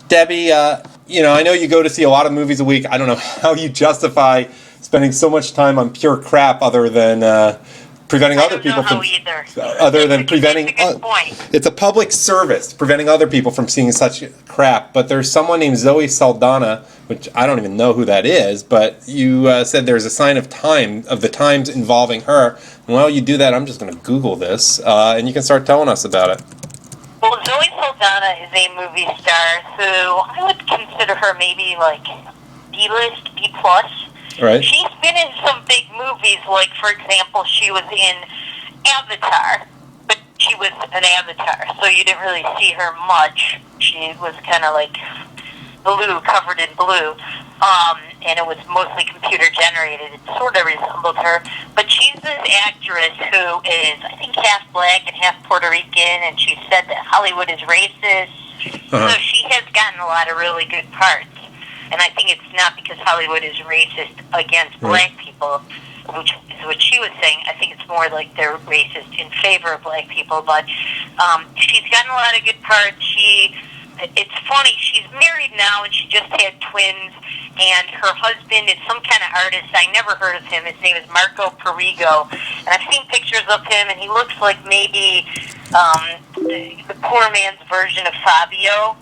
Debbie, I know you go to see a lot of movies a week. I don't know how you justify spending so much time on pure crap other than preventing other people from... Other than preventing... It's a public service, preventing other people from seeing such crap. But there's someone named Zoe Saldana, which I don't even know who that is, but you said there's a sign of the times involving her. And while you do that, I'm just going to Google this, and you can start telling us about it. Well, Zoe Saldana is a movie star who I would consider her maybe like B-list, B+. Right. She's been in some big movies, like, for example, she was in Avatar, but she was an avatar, so you didn't really see her much. She was kind of like blue, covered in blue, and it was mostly computer-generated. It sort of resembled her, but she's this actress who is, I think, half black and half Puerto Rican, and she said that Hollywood is racist, so she has gotten a lot of really good parts. And I think it's not because Hollywood is racist against black people, which is what she was saying. I think it's more like they're racist in favor of black people. But she's gotten a lot of good parts. It's funny, she's married now, and she just had twins. And her husband is some kind of artist. I never heard of him. His name is Marco Perego. And I've seen pictures of him, and he looks like maybe the poor man's version of Fabio.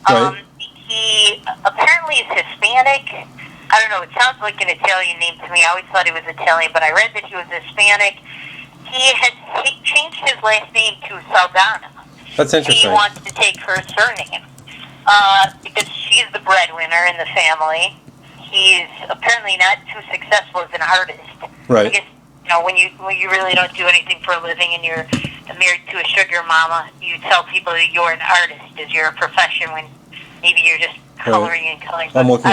Right. He apparently is Hispanic. I don't know, it sounds like an Italian name to me. I always thought he was Italian, but I read that he was Hispanic. He changed his last name to Saldana. That's interesting. He wants to take her surname because she's the breadwinner in the family. He's apparently not too successful as an artist. Right. I guess, when you really don't do anything for a living and you're married to a sugar mama, you tell people that you're an artist as your profession when maybe you're just coloring and coloring. I'm looking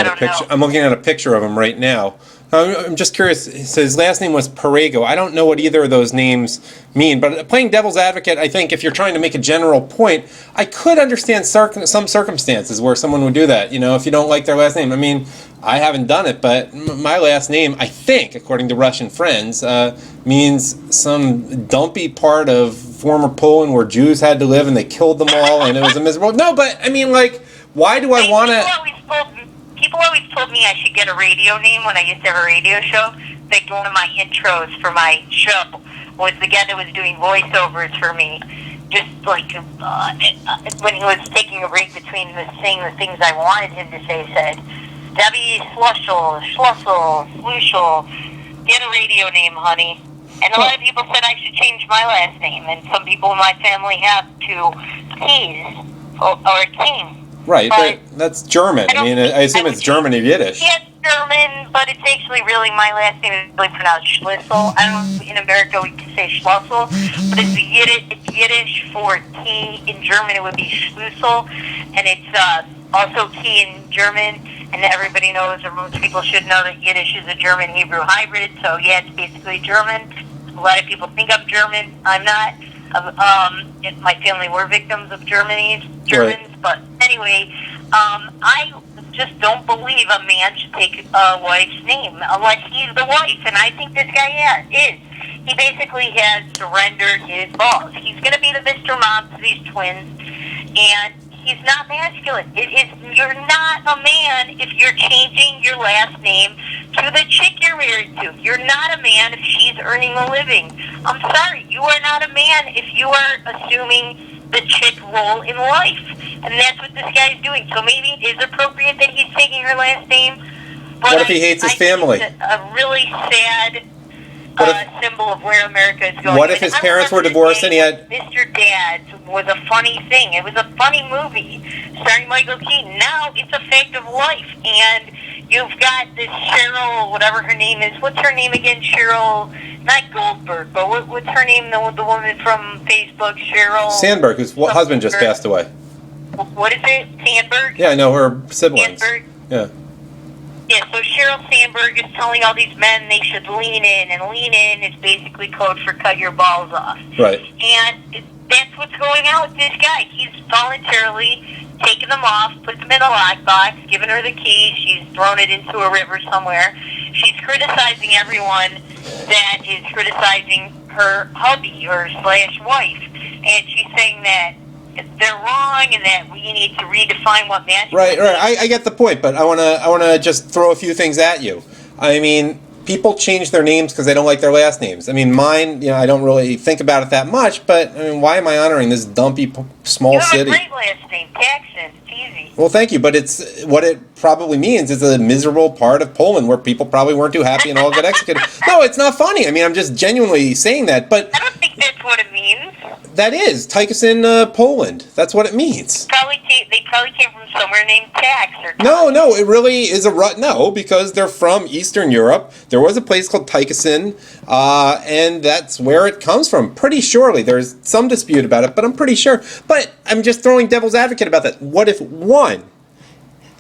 at a picture of him right now. I'm just curious. His last name was Perego. I don't know what either of those names mean, but playing devil's advocate, I think if you're trying to make a general point, I could understand some circumstances where someone would do that. If you don't like their last name. I mean, I haven't done it, but my last name, I think, according to Russian friends, means some dumpy part of former Poland where Jews had to live and they killed them all, and it was a miserable... No, but, I mean, like... Why do I want to... People always told me I should get a radio name when I used to have a radio show. Like, one of my intros for my show was the guy that was doing voiceovers for me. Just like when he was taking a break between saying the things I wanted him to say, said, Debbie Schlussel, get a radio name, honey. And a lot of people said I should change my last name. And some people in my family have to Keys or King. Right, but that's German. I assume it's German or Yiddish. Yeah, it's German, but it's actually really, my last name is really pronounced Schlussel. I don't know if in America we can say Schlussel, but it's Yiddish for key. In German it would be Schlussel, and it's also key in German, and everybody knows, or most people should know, that Yiddish is a German-Hebrew hybrid, so yeah, it's basically German. A lot of people think I'm German. I'm not. My family were victims of Germans, right. But anyway, I just don't believe a man should take a wife's name unless he's the wife, and I think this guy is. He basically has surrendered his balls. He's going to be the Mr. Mom to these twins, and he's not masculine. You're not a man if you're changing your last name to the chick you're married to. You're not a man if she's earning a living. I'm sorry, you are not a man if you are assuming the chick role in life. And that's what this guy is doing. So maybe it is appropriate that he's taking her last name. But what if he hates his family? It's a really sad symbol of where America is going. What if his parents were divorced and he had... Mr. Dad was a funny thing. It was a funny movie starring Michael Keaton. Now it's a fact of life. And you've got this Cheryl, whatever her name is. What's her name again? Cheryl, not Goldberg, but what's her name? The woman from Facebook, Cheryl... Sandberg, whose husband just passed away. What is it? Sandberg? Yeah, I know her siblings. Sandberg? Yeah. Yeah, so Sheryl Sandberg is telling all these men they should lean in, and lean in is basically code for cut your balls off. Right. And that's what's going on with this guy. He's voluntarily taken them off, put them in a lockbox, given her the keys, she's thrown it into a river somewhere. She's criticizing everyone that is criticizing her hubby or slash wife. And she's saying that they're wrong and that we need to redefine what masculine Right. I get the point, but I wanna just throw a few things at you. I mean, people change their names because they don't like their last names. I mean, mine, I don't really think about it that much, but I mean, why am I honoring this dumpy small city? You have a great last name, Taxin. It's easy. Well, thank you, but it's what it probably means is a miserable part of Poland where people probably weren't too happy and all got executed. No, it's not funny. I mean, I'm just genuinely saying that, but I don't think that's what it means. that is Taxin, Poland. That's what it means. They probably came from somewhere named Tax or No, it really is a rut. No, because they're from Eastern Europe. There was a place called Taxin, and that's where it comes from. Pretty surely. There's some dispute about it, but I'm pretty sure. But I'm just throwing devil's advocate about that. What if, one,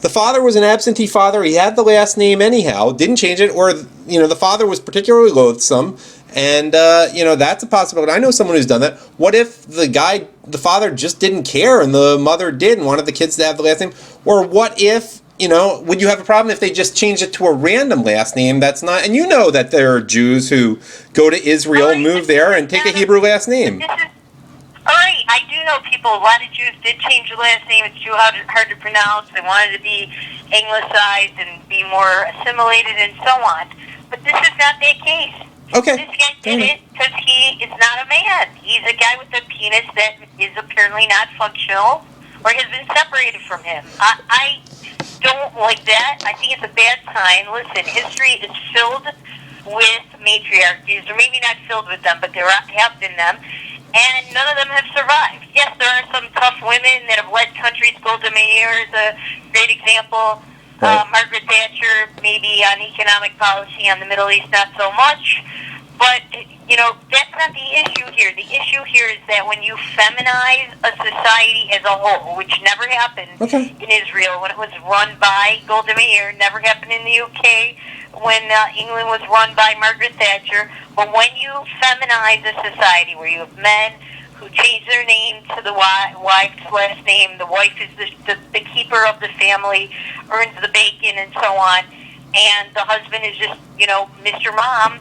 the father was an absentee father, he had the last name anyhow, didn't change it, or, the father was particularly loathsome, and, that's a possibility. I know someone who's done that. What if the father just didn't care and the mother did and wanted the kids to have the last name? Or what if, would you have a problem if they just changed it to a random last name that's not, and you know that there are Jews who go to Israel, move there, and take a Hebrew last name. All right, I do know people, a lot of Jews did change their last name. It's too hard to pronounce. They wanted to be anglicized and be more assimilated and so on. But this is not that case. Okay. This guy did it because he is not a man. He's a guy with a penis that is apparently not functional or has been separated from him. I don't like that. I think it's a bad sign. Listen, history is filled with matriarchies, or maybe not filled with them, but there have been them. And none of them have survived. Yes, there are some tough women that have led countries. Golda Meir is a great example. Right. Margaret Thatcher, maybe on economic policy on the Middle East, not so much. But, that's not the issue here. The issue here is that when you feminize a society as a whole, which never happened in Israel when it was run by Golda Meir, never happened in the UK when England was run by Margaret Thatcher, but when you feminize a society where you have men who change their name to the wife's last name, the wife is the keeper of the family, earns the bacon and so on, and the husband is just, Mr. Mom,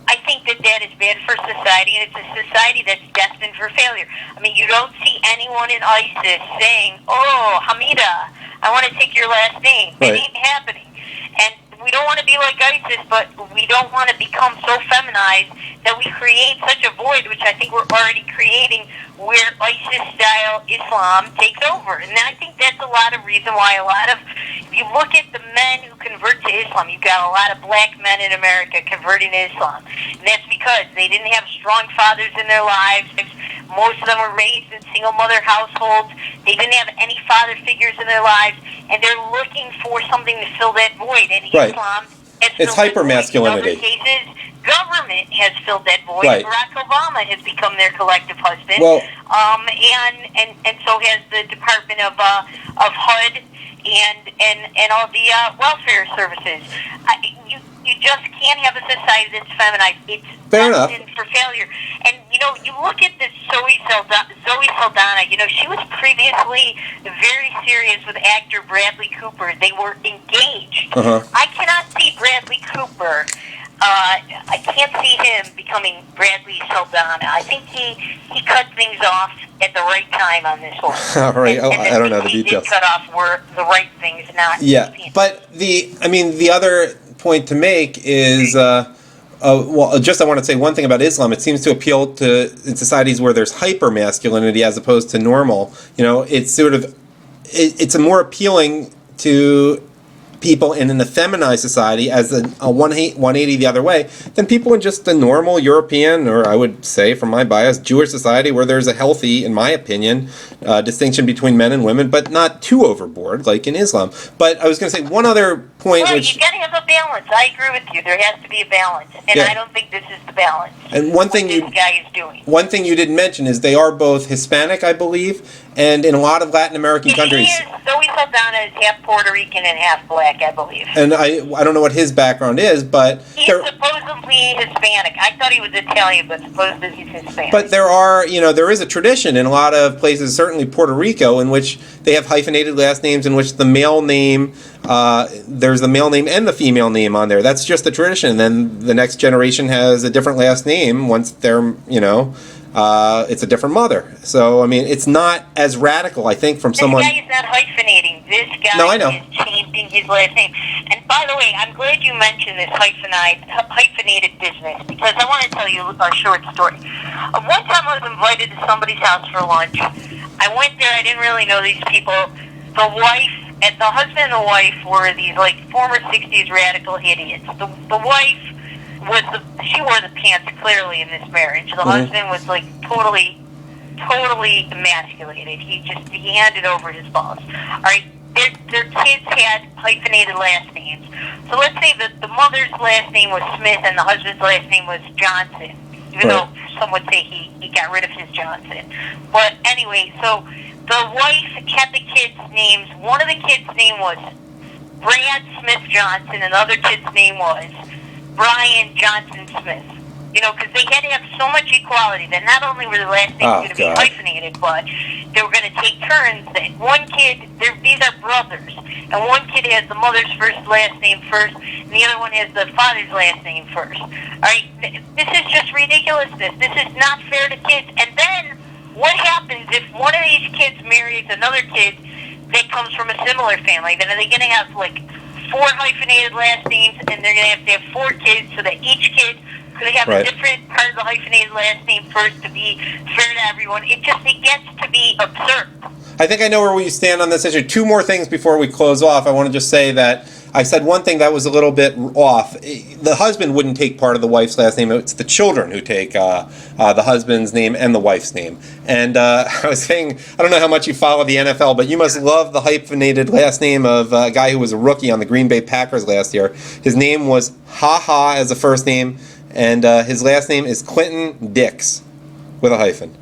I think that is bad for society, and it's a society that's destined for failure. I mean, you don't see anyone in ISIS saying, "Oh, Hamida, I want to take your last name." Right. It ain't happening. And we don't want to be like ISIS, but we don't want to become so feminized that we create such a void, which I think we're already creating, where ISIS-style Islam takes over. And I think that's a lot of reason why if you look at the men who convert to Islam, you've got a lot of black men in America converting to Islam. And that's because they didn't have strong fathers in their lives. Most of them were raised in single-mother households. They didn't have any father figures in their lives, and they're looking for something to fill that void. And Islam has it's filled hyper-masculinity. In other cases, government has filled that void. Right. Barack Obama has become their collective husband. Well, and so has the Department of HUD and all the welfare services. You just can't have a society that's feminized. It's destined for failure. And you look at this Zoe Saldana. She was previously very serious with actor Bradley Cooper. They were engaged. I cannot see Bradley Cooper. I can't see him becoming Bradley Saldana. I think he cut things off at the right time on this one. All right. And I don't know the details. He did cut off were the right things, not. Yeah, but the other point to make is, I want to say one thing about Islam. It seems to appeal to in societies where there's hyper masculinity as opposed to normal. It's a more appealing to people in an effeminized society as a 180 the other way than people in just a normal European, or I would say from my bias, Jewish society where there's a healthy, in my opinion, distinction between men and women, but not too overboard like in Islam. But I was going to say one other point. Well, which you got to have a balance. I agree with you. There has to be a balance, and I don't think this is the balance. And one thing this guy is doing. One thing you didn't mention is they are both Hispanic, I believe, and in a lot of Latin American countries. Zoe Saldana is half Puerto Rican and half black, I believe. And I don't know what his background is, but he's supposedly Hispanic. I thought he was Italian, but supposedly he's Hispanic. But there is a tradition in a lot of places, certainly Puerto Rico, in which they have hyphenated last names in which the male name, there's the male name and the female name on there. That's just the tradition. And then the next generation has a different last name once they're, it's a different mother. So, I mean, it's not as radical, I think, from someone... This guy is not hyphenating. This guy No, I know. is changing his last name. And by the way, I'm glad you mentioned this hyphenated business, because I want to tell you a short story. One time I was invited to somebody's house for lunch. I went there. I didn't really know these people. The husband and the wife were these like former '60s radical idiots. The wife she wore the pants clearly in this marriage. The husband was like totally emasculated. He handed over his balls. All right, their kids had hyphenated last names. So let's say that the mother's last name was Smith and the husband's last name was Johnson. Even though some would say he got rid of his Johnson. But anyway, so the wife had the kids' names. One of the kids' name was Brad Smith Johnson, and the other kid's name was Brian Johnson Smith. You know, because they had to have so much equality that not only were the last names going to be hyphenated, but they were going to take turns. That one kid, these are brothers, and one kid has the mother's last name first, and the other one has the father's last name first. All right, this is just ridiculousness. This is not fair to kids. And then what happens if one of these kids marries another kid that comes from a similar family? Then are they going to have like 4 hyphenated last names, and they're going to have 4 kids, so that each kid could have a different part of the hyphenated last name first to be fair to everyone? It gets to be absurd. I think I know where we stand on this issue. 2 more things before we close off. I want to just say that I said one thing that was a little bit off. The husband wouldn't take part of the wife's last name. It's the children who take the husband's name and the wife's name. And I was saying, I don't know how much you follow the NFL, but you must love the hyphenated last name of a guy who was a rookie on the Green Bay Packers last year. His name was Ha Ha as a first name, and his last name is Clinton Dix with a hyphen.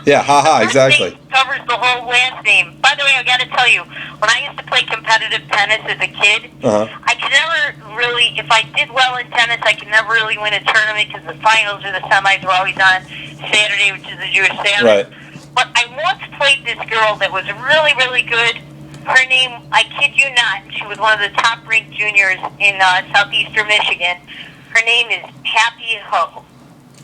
Yeah, haha, exactly. Covers the whole last name. By the way, I got to tell you, when I used to play competitive tennis as a kid, I could never really, if I did well in tennis, I could never really win a tournament because the finals or the semis were always on Saturday, which is the Jewish Sabbath. Right. But I once played this girl that was really, really good. Her name, I kid you not, she was one of the top-ranked juniors in southeastern Michigan. Her name is Happy Ho.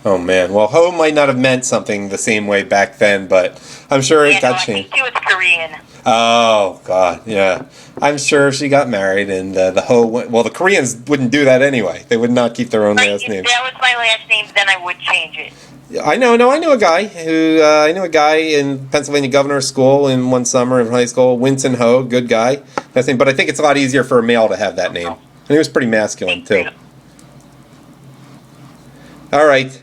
Oh, man. Well, Ho might not have meant something the same way back then, but I'm sure it got changed. I think she was Korean. Oh, God, yeah. I'm sure she got married, and the Ho went... Well, the Koreans wouldn't do that anyway. They would not keep their own last name. If that was my last name, then I would change it. I knew a guy who... I knew a guy in Pennsylvania Governor's School in one summer in high school, Winston Ho, good guy. That's name, but I think it's a lot easier for a male to have that name. And he was pretty masculine, too. All right.